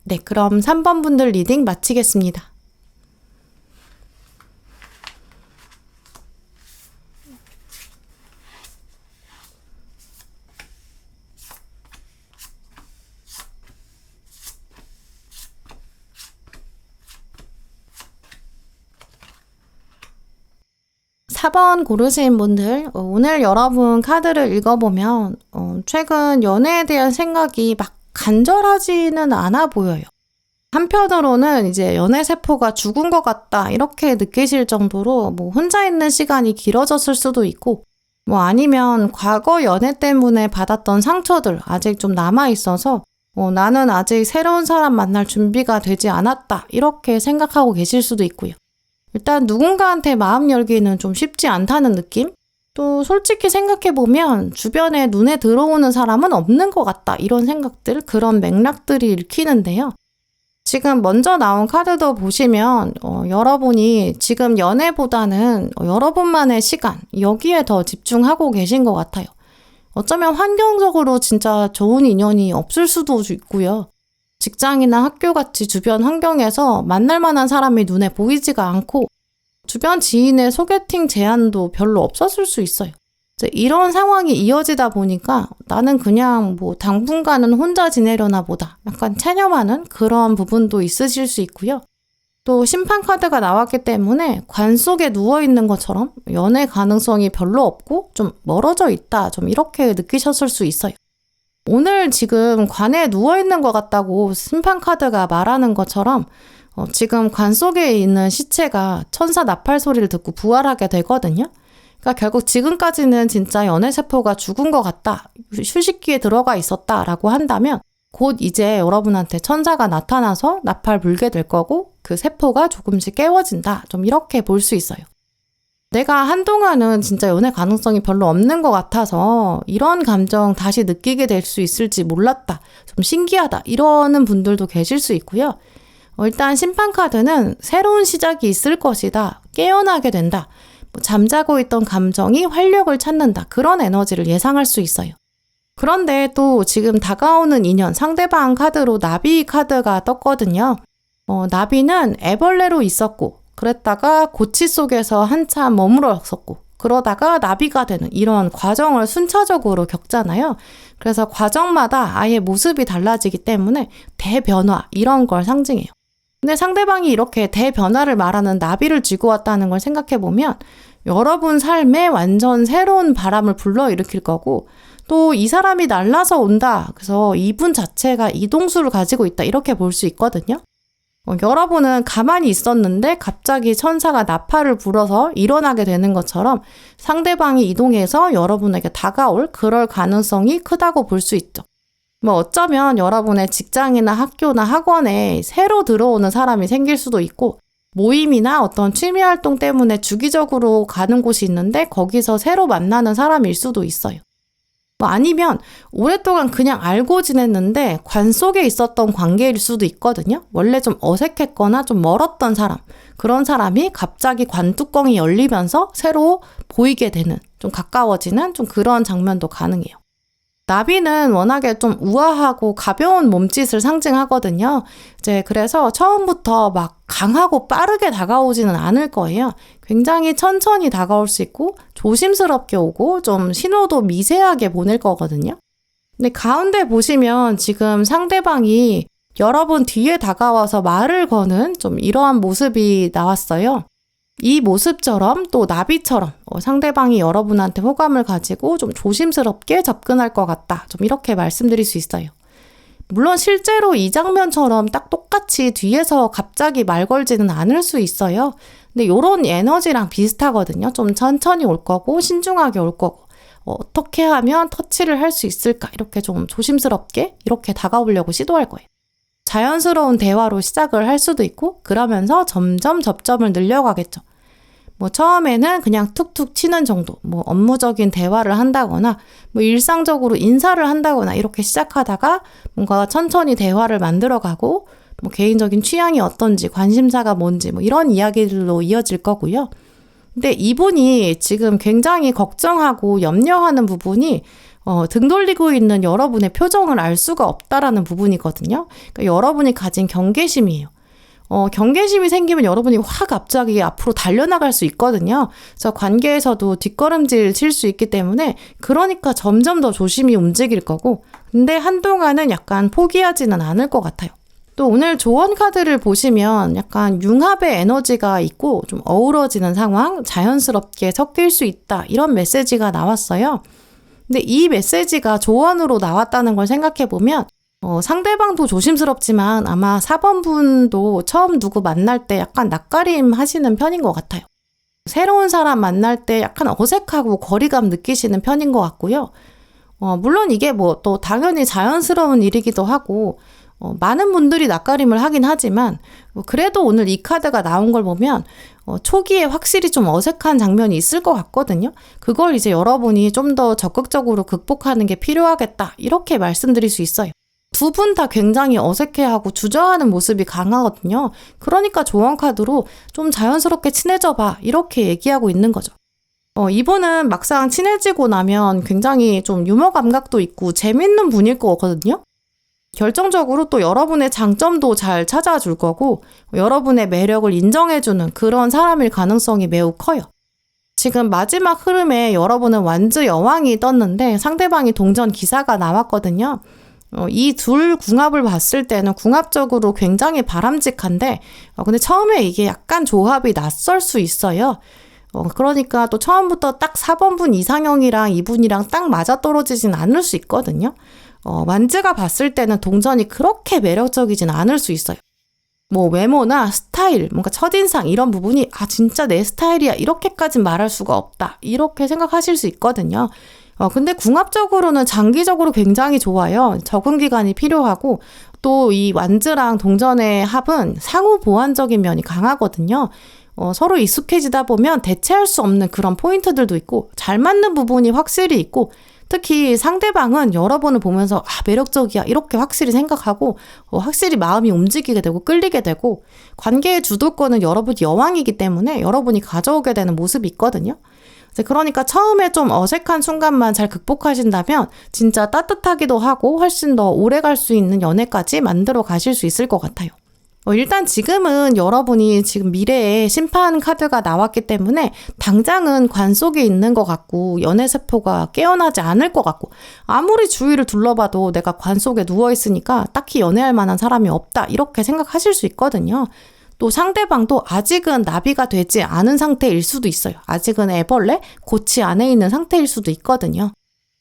네, 그럼 3번 분들 리딩 마치겠습니다. 사 번 고르신 분들, 오늘 여러분 카드를 읽어보면 최근 연애에 대한 생각이 막 간절하지는 않아 보여요. 한편으로는 이제 연애 세포가 죽은 것 같다 이렇게 느끼실 정도로 혼자 있는 시간이 길어졌을 수도 있고 아니면 과거 연애 때문에 받았던 상처들 아직 좀 남아있어서 나는 아직 새로운 사람 만날 준비가 되지 않았다 이렇게 생각하고 계실 수도 있고요. 일단 누군가한테 마음 열기는 좀 쉽지 않다는 느낌? 또 솔직히 생각해보면 주변에 눈에 들어오는 사람은 없는 것 같다 이런 생각들, 그런 맥락들이 읽히는데요. 지금 먼저 나온 카드도 보시면 여러분이 지금 연애보다는 여러분만의 시간, 여기에 더 집중하고 계신 것 같아요. 어쩌면 환경적으로 진짜 좋은 인연이 없을 수도 있고요. 직장이나 학교같이 주변 환경에서 만날 만한 사람이 눈에 보이지가 않고 주변 지인의 소개팅 제안도 별로 없었을 수 있어요. 이런 상황이 이어지다 보니까 나는 그냥 당분간은 혼자 지내려나 보다 약간 체념하는 그런 부분도 있으실 수 있고요. 또 심판 카드가 나왔기 때문에 관 속에 누워있는 것처럼 연애 가능성이 별로 없고 좀 멀어져 있다 좀 이렇게 느끼셨을 수 있어요. 오늘 지금 관에 누워있는 것 같다고 심판카드가 말하는 것처럼 지금 관 속에 있는 시체가 천사 나팔 소리를 듣고 부활하게 되거든요. 그러니까 결국 지금까지는 진짜 연애세포가 죽은 것 같다, 휴식기에 들어가 있었다라고 한다면 곧 이제 여러분한테 천사가 나타나서 나팔 불게 될 거고 그 세포가 조금씩 깨워진다. 좀 이렇게 볼 수 있어요. 내가 한동안은 진짜 연애 가능성이 별로 없는 것 같아서 이런 감정 다시 느끼게 될 수 있을지 몰랐다. 좀 신기하다. 이러는 분들도 계실 수 있고요. 일단 심판카드는 새로운 시작이 있을 것이다. 깨어나게 된다. 잠자고 있던 감정이 활력을 찾는다. 그런 에너지를 예상할 수 있어요. 그런데 또 지금 다가오는 인연 상대방 카드로 나비 카드가 떴거든요. 나비는 애벌레로 있었고 그랬다가 고치 속에서 한참 머물렀었고 그러다가 나비가 되는 이런 과정을 순차적으로 겪잖아요. 그래서 과정마다 아예 모습이 달라지기 때문에 대변화 이런 걸 상징해요. 근데 상대방이 이렇게 대변화를 말하는 나비를 쥐고 왔다는 걸 생각해보면 여러분 삶에 완전 새로운 바람을 불러일으킬 거고 또 이 사람이 날라서 온다. 그래서 이분 자체가 이동수를 가지고 있다. 이렇게 볼 수 있거든요. 여러분은 가만히 있었는데 갑자기 천사가 나팔을 불어서 일어나게 되는 것처럼 상대방이 이동해서 여러분에게 다가올 그럴 가능성이 크다고 볼 수 있죠. 어쩌면 여러분의 직장이나 학교나 학원에 새로 들어오는 사람이 생길 수도 있고 모임이나 어떤 취미 활동 때문에 주기적으로 가는 곳이 있는데 거기서 새로 만나는 사람일 수도 있어요. 아니면 오랫동안 그냥 알고 지냈는데 관 속에 있었던 관계일 수도 있거든요. 원래 좀 어색했거나 좀 멀었던 사람, 그런 사람이 갑자기 관 뚜껑이 열리면서 새로 보이게 되는, 좀 가까워지는 좀 그런 장면도 가능해요. 나비는 워낙에 좀 우아하고 가벼운 몸짓을 상징하거든요. 그래서 처음부터 막 강하고 빠르게 다가오지는 않을 거예요. 굉장히 천천히 다가올 수 있고 조심스럽게 오고 좀 신호도 미세하게 보낼 거거든요. 근데 가운데 보시면 지금 상대방이 여러분 뒤에 다가와서 말을 거는 좀 이러한 모습이 나왔어요. 이 모습처럼 또 나비처럼 상대방이 여러분한테 호감을 가지고 좀 조심스럽게 접근할 것 같다. 좀 이렇게 말씀드릴 수 있어요. 물론 실제로 이 장면처럼 딱 똑같이 뒤에서 갑자기 말 걸지는 않을 수 있어요. 근데 이런 에너지랑 비슷하거든요. 좀 천천히 올 거고 신중하게 올 거고 어떻게 하면 터치를 할 수 있을까? 이렇게 좀 조심스럽게 이렇게 다가오려고 시도할 거예요. 자연스러운 대화로 시작을 할 수도 있고 그러면서 점점 접점을 늘려가겠죠. 처음에는 그냥 툭툭 치는 정도, 업무적인 대화를 한다거나, 일상적으로 인사를 한다거나 이렇게 시작하다가 뭔가 천천히 대화를 만들어가고, 개인적인 취향이 어떤지, 관심사가 뭔지, 이런 이야기들로 이어질 거고요. 근데 이분이 지금 굉장히 걱정하고 염려하는 부분이 등 돌리고 있는 여러분의 표정을 알 수가 없다라는 부분이거든요. 그러니까 여러분이 가진 경계심이에요. 경계심이 생기면 여러분이 확 갑자기 앞으로 달려나갈 수 있거든요. 그래서 관계에서도 뒷걸음질 칠 수 있기 때문에 그러니까 점점 더 조심히 움직일 거고 근데 한동안은 약간 포기하지는 않을 것 같아요. 또 오늘 조언 카드를 보시면 약간 융합의 에너지가 있고 좀 어우러지는 상황, 자연스럽게 섞일 수 있다 이런 메시지가 나왔어요. 근데 이 메시지가 조언으로 나왔다는 걸 생각해보면 상대방도 조심스럽지만 아마 4번 분도 처음 누구 만날 때 약간 낯가림 하시는 편인 것 같아요. 새로운 사람 만날 때 약간 어색하고 거리감 느끼시는 편인 것 같고요. 물론 이게 또 당연히 자연스러운 일이기도 하고 많은 분들이 낯가림을 하긴 하지만 그래도 오늘 이 카드가 나온 걸 보면 초기에 확실히 좀 어색한 장면이 있을 것 같거든요. 그걸 이제 여러분이 좀 더 적극적으로 극복하는 게 필요하겠다 이렇게 말씀드릴 수 있어요. 두 분 다 굉장히 어색해하고 주저하는 모습이 강하거든요. 그러니까 조언 카드로 좀 자연스럽게 친해져 봐 이렇게 얘기하고 있는 거죠. 이분은 막상 친해지고 나면 굉장히 좀 유머 감각도 있고 재밌는 분일 거거든요. 결정적으로 또 여러분의 장점도 잘 찾아줄 거고 여러분의 매력을 인정해주는 그런 사람일 가능성이 매우 커요. 지금 마지막 흐름에 여러분은 완주 여왕이 떴는데 상대방이 동전 기사가 나왔거든요. 이 둘 궁합을 봤을 때는 궁합적으로 굉장히 바람직한데 근데 처음에 이게 약간 조합이 낯설 수 있어요. 그러니까 또 처음부터 딱 4번 분 이상형이랑 이분이랑 딱 맞아떨어지진 않을 수 있거든요. 완즈가 봤을 때는 동전이 그렇게 매력적이진 않을 수 있어요. 뭐 외모나 스타일, 뭔가 첫인상 이런 부분이 진짜 내 스타일이야 이렇게까지 말할 수가 없다 이렇게 생각하실 수 있거든요. 근데 궁합적으로는 장기적으로 굉장히 좋아요. 적응 기간이 필요하고 또 이 완즈랑 동전의 합은 상호 보완적인 면이 강하거든요. 서로 익숙해지다 보면 대체할 수 없는 그런 포인트들도 있고 잘 맞는 부분이 확실히 있고 특히 상대방은 여러분을 보면서 매력적이야 이렇게 확실히 생각하고 확실히 마음이 움직이게 되고 끌리게 되고 관계의 주도권은 여러분이 여왕이기 때문에 여러분이 가져오게 되는 모습이 있거든요. 그러니까 처음에 좀 어색한 순간만 잘 극복하신다면 진짜 따뜻하기도 하고 훨씬 더 오래 갈 수 있는 연애까지 만들어 가실 수 있을 것 같아요. 일단 지금은 여러분이 지금 미래에 심판 카드가 나왔기 때문에 당장은 관 속에 있는 것 같고 연애세포가 깨어나지 않을 것 같고 아무리 주위를 둘러봐도 내가 관 속에 누워있으니까 딱히 연애할 만한 사람이 없다 이렇게 생각하실 수 있거든요. 또 상대방도 아직은 나비가 되지 않은 상태일 수도 있어요. 아직은 애벌레, 고치 안에 있는 상태일 수도 있거든요.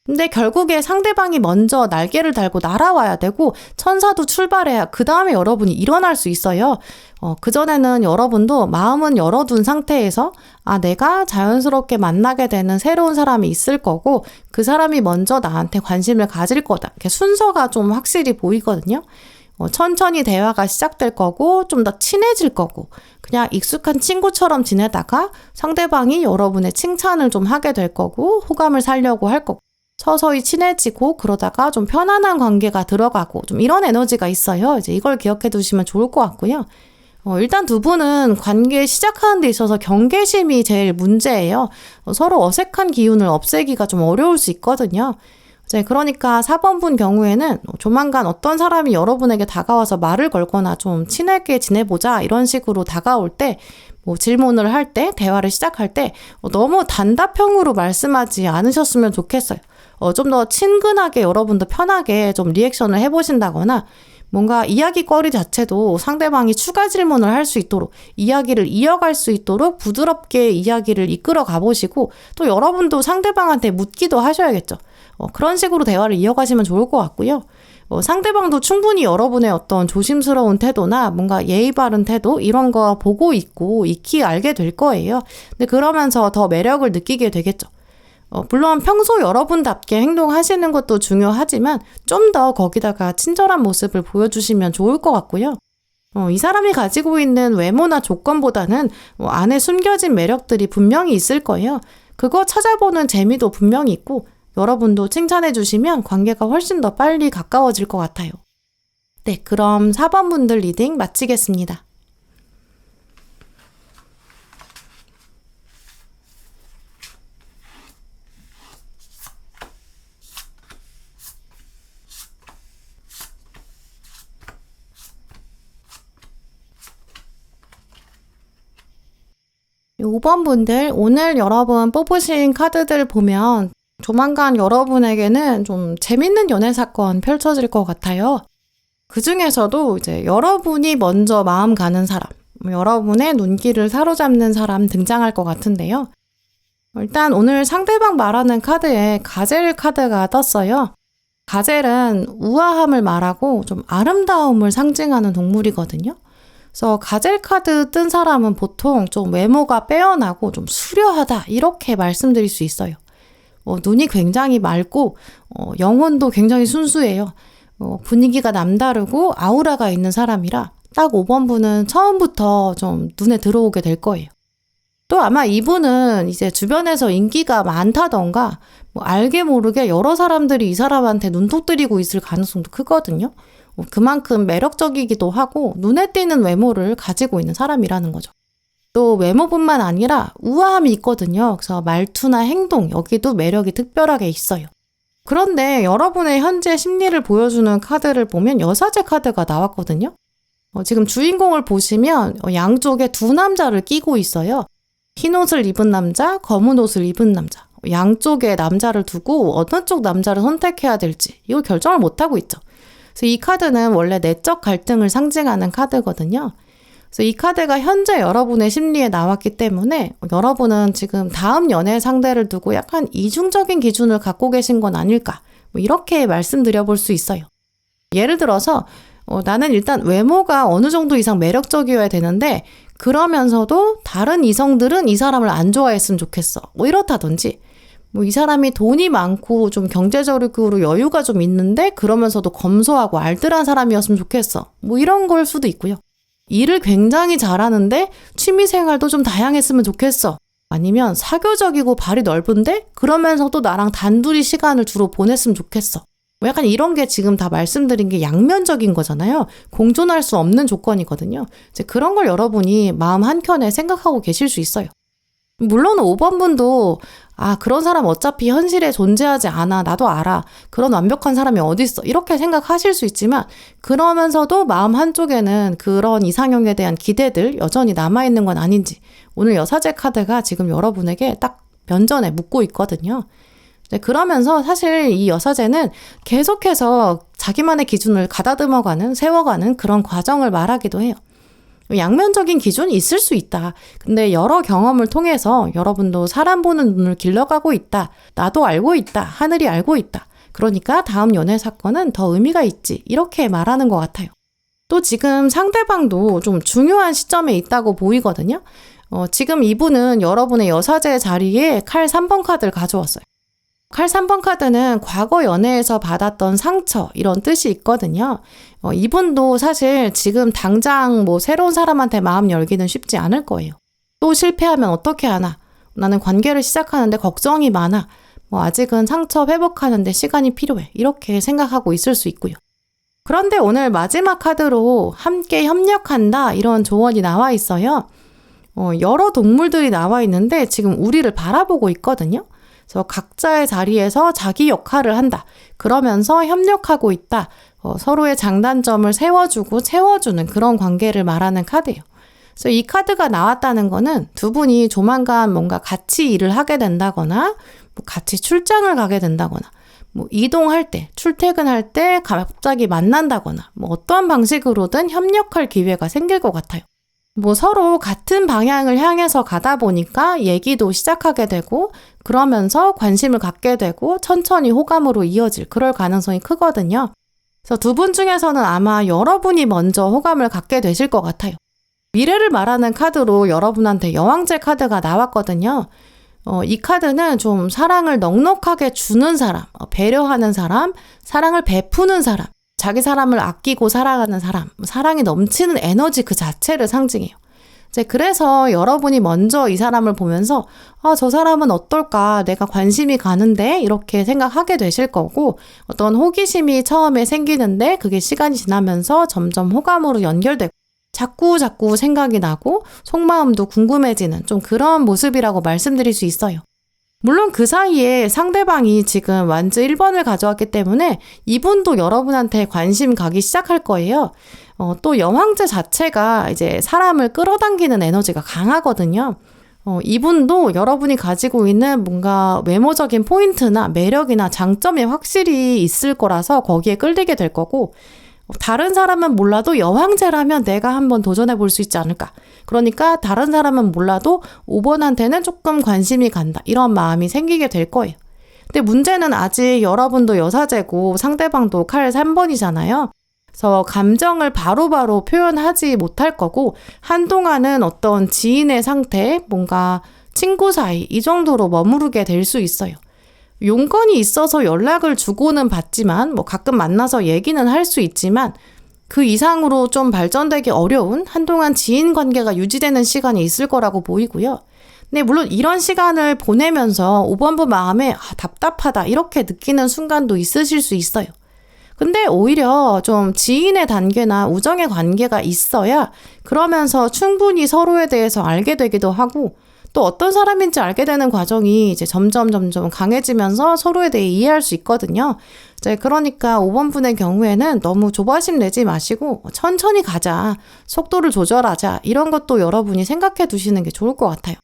근데 결국에 상대방이 먼저 날개를 달고 날아와야 되고 천사도 출발해야 그 다음에 여러분이 일어날 수 있어요. 그전에는 여러분도 마음은 열어둔 상태에서 내가 자연스럽게 만나게 되는 새로운 사람이 있을 거고 그 사람이 먼저 나한테 관심을 가질 거다. 이렇게 순서가 좀 확실히 보이거든요. 천천히 대화가 시작될 거고 좀 더 친해질 거고 그냥 익숙한 친구처럼 지내다가 상대방이 여러분의 칭찬을 좀 하게 될 거고 호감을 사려고 할 거고 서서히 친해지고 그러다가 좀 편안한 관계가 들어가고 좀 이런 에너지가 있어요. 이제 이걸 기억해 두시면 좋을 것 같고요. 일단 두 분은 관계 시작하는 데 있어서 경계심이 제일 문제예요. 서로 어색한 기운을 없애기가 좀 어려울 수 있거든요. 그러니까 4번분 경우에는 조만간 어떤 사람이 여러분에게 다가와서 말을 걸거나 좀 친하게 지내보자 이런 식으로 다가올 때 질문을 할 때, 대화를 시작할 때 너무 단답형으로 말씀하지 않으셨으면 좋겠어요. 좀 더 친근하게 여러분도 편하게 좀 리액션을 해보신다거나 뭔가 이야기거리 자체도 상대방이 추가 질문을 할 수 있도록 이야기를 이어갈 수 있도록 부드럽게 이야기를 이끌어 가보시고 또 여러분도 상대방한테 묻기도 하셔야겠죠. 그런 식으로 대화를 이어가시면 좋을 것 같고요. 상대방도 충분히 여러분의 어떤 조심스러운 태도나 뭔가 예의 바른 태도 이런 거 보고 있고 익히 알게 될 거예요. 근데 그러면서 더 매력을 느끼게 되겠죠. 물론 평소 여러분답게 행동하시는 것도 중요하지만 좀 더 거기다가 친절한 모습을 보여주시면 좋을 것 같고요. 이 사람이 가지고 있는 외모나 조건보다는 안에 숨겨진 매력들이 분명히 있을 거예요. 그거 찾아보는 재미도 분명히 있고 여러분도 칭찬해 주시면 관계가 훨씬 더 빨리 가까워질 것 같아요. 네, 그럼 4번 분들 리딩 마치겠습니다. 이 5번 분들 오늘 여러분 뽑으신 카드들 보면 조만간 여러분에게는 좀 재밌는 연애 사건 펼쳐질 것 같아요. 그 중에서도 이제 여러분이 먼저 마음 가는 사람, 여러분의 눈길을 사로잡는 사람 등장할 것 같은데요. 일단 오늘 상대방 말하는 카드에 가젤 카드가 떴어요. 가젤은 우아함을 말하고 좀 아름다움을 상징하는 동물이거든요. 그래서 가젤 카드 뜬 사람은 보통 좀 외모가 빼어나고 좀 수려하다 이렇게 말씀드릴 수 있어요. 눈이 굉장히 맑고 영혼도 굉장히 순수해요. 분위기가 남다르고 아우라가 있는 사람이라 딱 5번 분은 처음부터 좀 눈에 들어오게 될 거예요. 또 아마 이분은 이제 주변에서 인기가 많다던가 알게 모르게 여러 사람들이 이 사람한테 눈독 들이고 있을 가능성도 크거든요. 그만큼 매력적이기도 하고 눈에 띄는 외모를 가지고 있는 사람이라는 거죠. 또 외모뿐만 아니라 우아함이 있거든요. 그래서 말투나 행동 여기도 매력이 특별하게 있어요. 그런데 여러분의 현재 심리를 보여주는 카드를 보면 여사제 카드가 나왔거든요. 지금 주인공을 보시면 양쪽에 두 남자를 끼고 있어요. 흰 옷을 입은 남자, 검은 옷을 입은 남자. 양쪽에 남자를 두고 어느 쪽 남자를 선택해야 될지 이걸 결정을 못하고 있죠. 그래서 이 카드는 원래 내적 갈등을 상징하는 카드거든요. 그래서 이 카드가 현재 여러분의 심리에 나왔기 때문에 여러분은 지금 다음 연애 상대를 두고 약간 이중적인 기준을 갖고 계신 건 아닐까 뭐 이렇게 말씀드려 볼 수 있어요. 예를 들어서 나는 일단 외모가 어느 정도 이상 매력적이어야 되는데 그러면서도 다른 이성들은 이 사람을 안 좋아했으면 좋겠어. 뭐 이렇다든지 뭐 이 사람이 돈이 많고 좀 경제적으로 여유가 좀 있는데 그러면서도 검소하고 알뜰한 사람이었으면 좋겠어. 뭐 이런 걸 수도 있고요. 일을 굉장히 잘하는데 취미생활도 좀 다양했으면 좋겠어. 아니면 사교적이고 발이 넓은데 그러면서도 나랑 단둘이 시간을 주로 보냈으면 좋겠어. 뭐 약간 이런 게 지금 다 말씀드린 게 양면적인 거잖아요. 공존할 수 없는 조건이거든요. 이제 그런 걸 여러분이 마음 한켠에 생각하고 계실 수 있어요. 물론 5번 분도 그런 사람 어차피 현실에 존재하지 않아. 나도 알아. 그런 완벽한 사람이 어딨어. 이렇게 생각하실 수 있지만 그러면서도 마음 한쪽에는 그런 이상형에 대한 기대들 여전히 남아있는 건 아닌지 오늘 여사제 카드가 지금 여러분에게 딱 면전에 묻고 있거든요. 그러면서 사실 이 여사제는 계속해서 자기만의 기준을 가다듬어가는, 세워가는 그런 과정을 말하기도 해요. 양면적인 기준이 있을 수 있다. 근데 여러 경험을 통해서 여러분도 사람 보는 눈을 길러가고 있다. 나도 알고 있다. 하늘이 알고 있다. 그러니까 다음 연애 사건은 더 의미가 있지. 이렇게 말하는 것 같아요. 또 지금 상대방도 좀 중요한 시점에 있다고 보이거든요. 지금 이분은 여러분의 여사제 자리에 칼 3번 카드를 가져왔어요. 칼 3번 카드는 과거 연애에서 받았던 상처 이런 뜻이 있거든요. 이분도 사실 지금 당장 뭐 새로운 사람한테 마음 열기는 쉽지 않을 거예요. 또 실패하면 어떻게 하나? 나는 관계를 시작하는데 걱정이 많아. 뭐 아직은 상처 회복하는데 시간이 필요해. 이렇게 생각하고 있을 수 있고요. 그런데 오늘 마지막 카드로 함께 협력한다 이런 조언이 나와 있어요. 여러 동물들이 나와 있는데 지금 우리를 바라보고 있거든요. 그래서 각자의 자리에서 자기 역할을 한다. 그러면서 협력하고 있다. 서로의 장단점을 세워주고 채워주는 그런 관계를 말하는 카드예요. 그래서 이 카드가 나왔다는 거는 두 분이 조만간 뭔가 같이 일을 하게 된다거나 뭐 같이 출장을 가게 된다거나 뭐 이동할 때, 출퇴근할 때 갑자기 만난다거나 뭐 어떠한 방식으로든 협력할 기회가 생길 것 같아요. 뭐 서로 같은 방향을 향해서 가다 보니까 얘기도 시작하게 되고 그러면서 관심을 갖게 되고 천천히 호감으로 이어질 그럴 가능성이 크거든요. 그래서 두 분 중에서는 아마 여러분이 먼저 호감을 갖게 되실 것 같아요. 미래를 말하는 카드로 여러분한테 여왕제 카드가 나왔거든요. 이 카드는 좀 사랑을 넉넉하게 주는 사람, 배려하는 사람, 사랑을 베푸는 사람, 자기 사람을 아끼고 사랑하는 사람, 사랑이 넘치는 에너지 그 자체를 상징해요. 그래서 여러분이 먼저 이 사람을 보면서 저 사람은 어떨까? 내가 관심이 가는데? 이렇게 생각하게 되실 거고 어떤 호기심이 처음에 생기는데 그게 시간이 지나면서 점점 호감으로 연결되고 자꾸 생각이 나고 속마음도 궁금해지는 좀 그런 모습이라고 말씀드릴 수 있어요. 물론 그 사이에 상대방이 지금 완즈 1번을 가져왔기 때문에 이분도 여러분한테 관심 가기 시작할 거예요. 또 여왕제 자체가 이제 사람을 끌어당기는 에너지가 강하거든요. 이분도 여러분이 가지고 있는 뭔가 외모적인 포인트나 매력이나 장점이 확실히 있을 거라서 거기에 끌리게 될 거고 다른 사람은 몰라도 여왕제라면 내가 한번 도전해 볼 수 있지 않을까. 그러니까 다른 사람은 몰라도 5번한테는 조금 관심이 간다. 이런 마음이 생기게 될 거예요. 근데 문제는 아직 여러분도 여사제고 상대방도 칼 3번이잖아요. 그래서 감정을 바로바로 표현하지 못할 거고 한동안은 어떤 지인의 상태, 뭔가 친구 사이 이 정도로 머무르게 될 수 있어요. 용건이 있어서 연락을 주고는 받지만 뭐 가끔 만나서 얘기는 할 수 있지만 그 이상으로 좀 발전되기 어려운 한동안 지인 관계가 유지되는 시간이 있을 거라고 보이고요. 근데 물론 이런 시간을 보내면서 5번부 마음에 답답하다 이렇게 느끼는 순간도 있으실 수 있어요. 근데 오히려 좀 지인의 단계나 우정의 관계가 있어야 그러면서 충분히 서로에 대해서 알게 되기도 하고 또 어떤 사람인지 알게 되는 과정이 이제 점점 강해지면서 서로에 대해 이해할 수 있거든요. 그러니까 5번 분의 경우에는 너무 조바심 내지 마시고 천천히 가자, 속도를 조절하자 이런 것도 여러분이 생각해 두시는 게 좋을 것 같아요.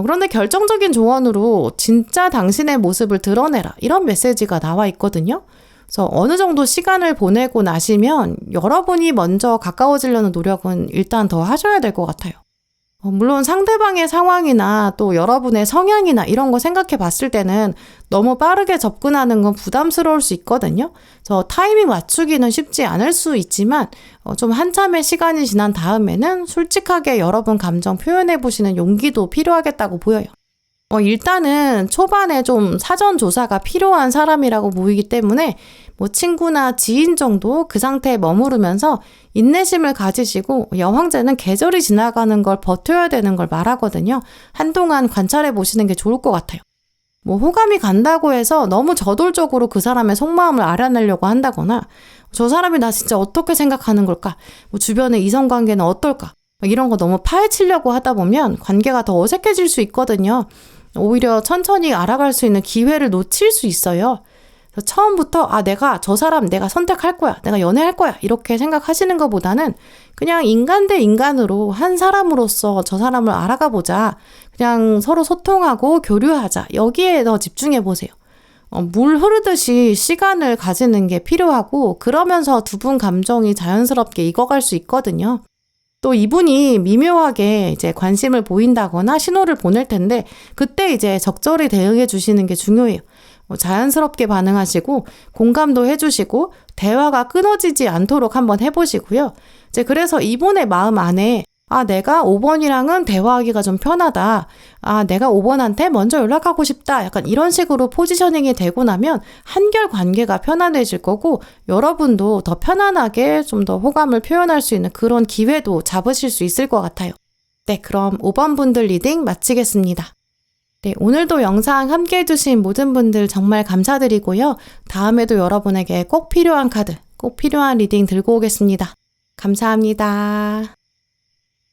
그런데 결정적인 조언으로 진짜 당신의 모습을 드러내라 이런 메시지가 나와 있거든요. 그래서 어느 정도 시간을 보내고 나시면 여러분이 먼저 가까워지려는 노력은 일단 더 하셔야 될 것 같아요. 물론 상대방의 상황이나 또 여러분의 성향이나 이런 거 생각해 봤을 때는 너무 빠르게 접근하는 건 부담스러울 수 있거든요. 저 타이밍 맞추기는 쉽지 않을 수 있지만 좀 한참의 시간이 지난 다음에는 솔직하게 여러분 감정 표현해 보시는 용기도 필요하겠다고 보여요. 일단은 초반에 좀 사전 조사가 필요한 사람이라고 보이기 때문에 친구나 지인 정도 그 상태에 머무르면서 인내심을 가지시고 여황제는 계절이 지나가는 걸 버텨야 되는 걸 말하거든요. 한동안 관찰해 보시는 게 좋을 것 같아요. 호감이 간다고 해서 너무 저돌적으로 그 사람의 속마음을 알아내려고 한다거나 저 사람이 나 진짜 어떻게 생각하는 걸까? 주변의 이성관계는 어떨까? 이런 거 너무 파헤치려고 하다 보면 관계가 더 어색해질 수 있거든요. 오히려 천천히 알아갈 수 있는 기회를 놓칠 수 있어요. 처음부터 내가 저 사람 내가 선택할 거야. 내가 연애할 거야. 이렇게 생각하시는 것보다는 그냥 인간 대 인간으로 한 사람으로서 저 사람을 알아가 보자. 그냥 서로 소통하고 교류하자. 여기에 더 집중해 보세요. 물 흐르듯이 시간을 가지는 게 필요하고 그러면서 두 분 감정이 자연스럽게 익어갈 수 있거든요. 또 이분이 미묘하게 이제 관심을 보인다거나 신호를 보낼 텐데 그때 이제 적절히 대응해 주시는 게 중요해요. 자연스럽게 반응하시고 공감도 해주시고 대화가 끊어지지 않도록 한번 해보시고요. 이제 그래서 이분의 마음 안에 내가 5번이랑은 대화하기가 좀 편하다. 내가 5번한테 먼저 연락하고 싶다. 약간 이런 식으로 포지셔닝이 되고 나면 한결 관계가 편안해질 거고 여러분도 더 편안하게 좀 더 호감을 표현할 수 있는 그런 기회도 잡으실 수 있을 것 같아요. 네, 그럼 5번 분들 리딩 마치겠습니다. 네, 오늘도 영상 함께 해주신 모든 분들 정말 감사드리고요. 다음에도 여러분에게 꼭 필요한 카드, 꼭 필요한 리딩 들고 오겠습니다. 감사합니다.